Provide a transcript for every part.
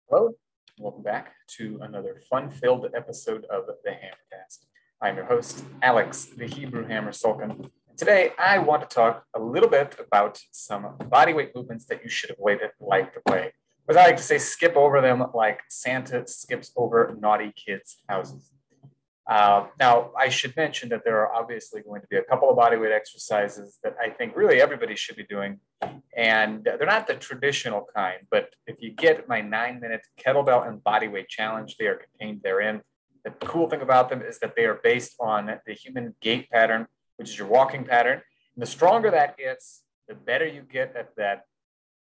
Hello, welcome back to another fun-filled episode of the Hammercast. I'm your host, Alex, the Hebrew Hammer Sulkin. Today, I want to talk a little bit about some bodyweight movements that you should avoid like the plague. As I like to say, skip over them like Santa skips over naughty kids' houses. Now, I should mention that there are obviously going to be a couple of bodyweight exercises that I think really everybody should be doing. And they're not the traditional kind, but if you get my 9-minute kettlebell and bodyweight challenge, they are contained therein. The cool thing about them is that they are based on the human gait pattern, which is your walking pattern. And the stronger that gets, the better you get at that,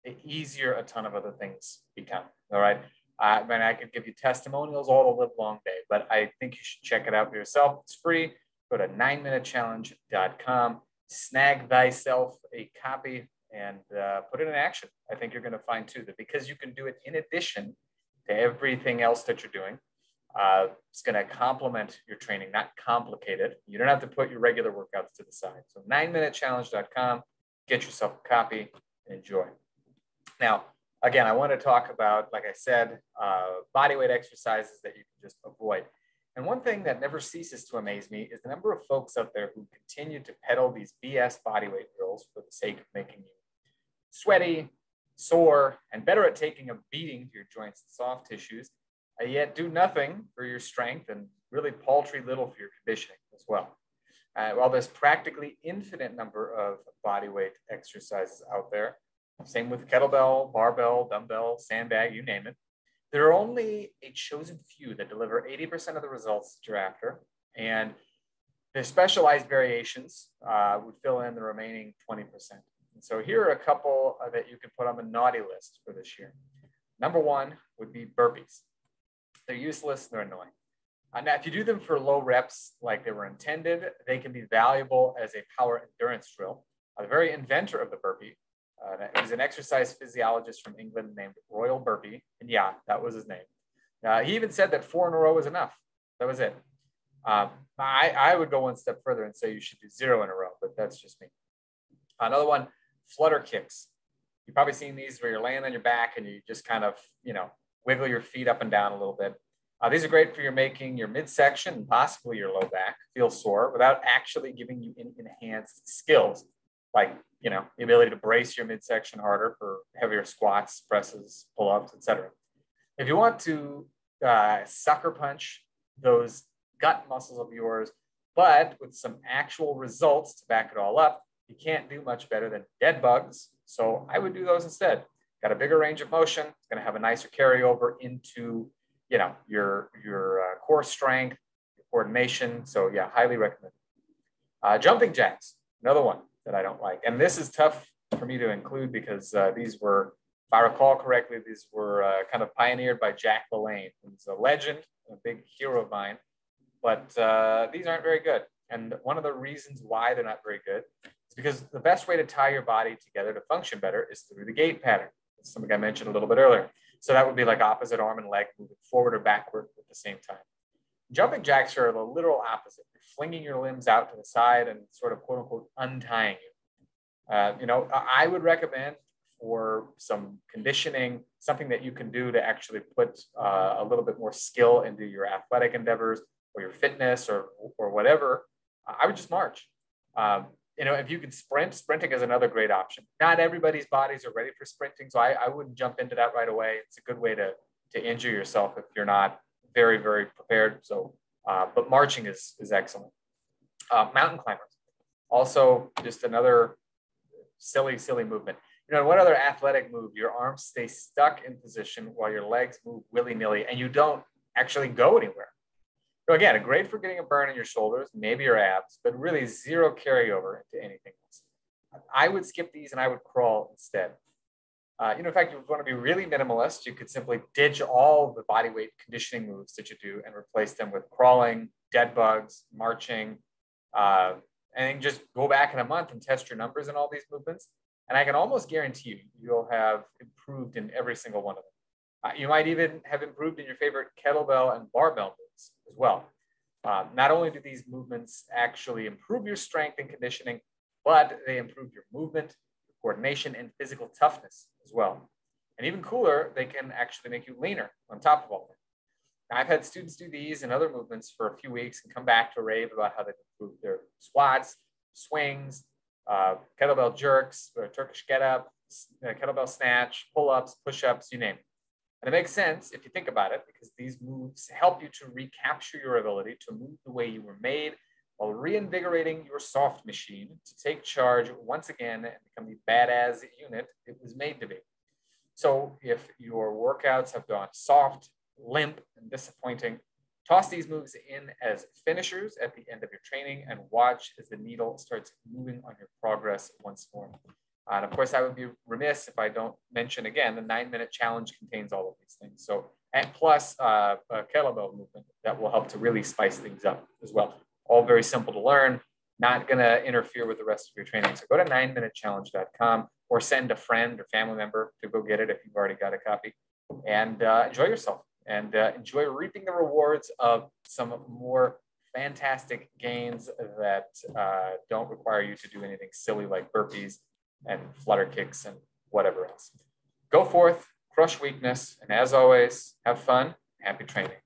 the easier a ton of other things become. All right. I could give you testimonials all the live long day, but I think you should check it out for yourself. It's free. Go to 9minutechallenge.com, snag thyself a copy, and put it in action. I think you're going to find too that because you can do it in addition to everything else that you're doing, it's going to complement your training, not complicate it. You don't have to put your regular workouts to the side. So 9minutechallenge.com, get yourself a copy and enjoy. Now, again, I want to talk about, like I said, bodyweight exercises that you can just avoid. And one thing that never ceases to amaze me is the number of folks out there who continue to peddle these BS bodyweight drills for the sake of making you sweaty, sore, and better at taking a beating to your joints and soft tissues, yet do nothing for your strength and really paltry little for your conditioning as well. While there's practically infinite number of bodyweight exercises out there, same with kettlebell, barbell, dumbbell, sandbag, you name it. There are only a chosen few that deliver 80% of the results that you're after, and their specialized variations would fill in the remaining 20%. And so here are a couple that you can put on the naughty list for this year. Number one would be burpees. They're useless, they're annoying. Now, if you do them for low reps like they were intended, they can be valuable as a power endurance drill. The very inventor of the burpee, he's an exercise physiologist from England named Royal Burpee. And yeah, that was his name. He even said that 4 in a row was enough. That was it. I would go one step further and say you should do 0 in a row, but that's just me. Another one, Flutter Kicks. You've probably seen these where you're laying on your back and you just kind of, wiggle your feet up and down a little bit. These are great for making your midsection and possibly your low back feel sore without actually giving you any enhanced skills, like the ability to brace your midsection harder for heavier squats, presses, pull-ups, etc. If you want to sucker punch those gut muscles of yours, but with some actual results to back it all up, you can't do much better than dead bugs. So I would do those instead. Got a bigger range of motion. It's going to have a nicer carryover into your core strength, your coordination. So yeah, highly recommend. Jumping jacks, another one that I don't like. And this is tough for me to include because these were, if I recall correctly, these were kind of pioneered by Jack LaLanne, who's a legend, a big hero of mine, but these aren't very good. And one of the reasons why they're not very good is because the best way to tie your body together to function better is through the gait pattern. It's something I mentioned a little bit earlier. So that would be like opposite arm and leg moving forward or backward at the same time. Jumping jacks are the literal opposite. You're flinging your limbs out to the side and sort of quote unquote untying you. I would recommend for some conditioning, something that you can do to actually put a little bit more skill into your athletic endeavors or your fitness or whatever. I would just march. If you can sprinting is another great option. Not everybody's bodies are ready for sprinting, so I wouldn't jump into that right away. It's a good way to injure yourself if you're not very, very prepared. So, but marching is excellent. Mountain climbers, also just another silly movement. What other athletic move? Your arms stay stuck in position while your legs move willy-nilly, and you don't actually go anywhere. So again, great for getting a burn in your shoulders, maybe your abs, but really zero carryover into anything else. I would skip these and I would crawl instead. In fact, if you want to be really minimalist, you could simply ditch all the bodyweight conditioning moves that you do and replace them with crawling, dead bugs, marching, and then just go back in a month and test your numbers in all these movements. And I can almost guarantee you'll have improved in every single one of them. You might even have improved in your favorite kettlebell and barbell moves as well. Not only do these movements actually improve your strength and conditioning, but they improve your movement, your coordination, and physical toughness as well. And even cooler, they can actually make you leaner on top of all that. Now, I've had students do these and other movements for a few weeks and come back to rave about how they improve their squats, swings, kettlebell jerks, or Turkish get up, kettlebell snatch, pull-ups, push-ups, you name it. And it makes sense if you think about it, because these moves help you to recapture your ability to move the way you were made while reinvigorating your soft machine to take charge once again and become the badass unit it was made to be. So if your workouts have gone soft, limp, and disappointing, toss these moves in as finishers at the end of your training and watch as the needle starts moving on your progress once more. And of course, I would be remiss if I don't mention again, the 9-minute challenge contains all of these things. So, and plus a kettlebell movement that will help to really spice things up as well. All very simple to learn, not gonna interfere with the rest of your training. So go to 9minutechallenge.com or send a friend or family member to go get it if you've already got a copy, and enjoy yourself and enjoy reaping the rewards of some more fantastic gains that don't require you to do anything silly like burpees and flutter kicks and whatever else. Go forth, crush weakness, and as always, have fun, happy training.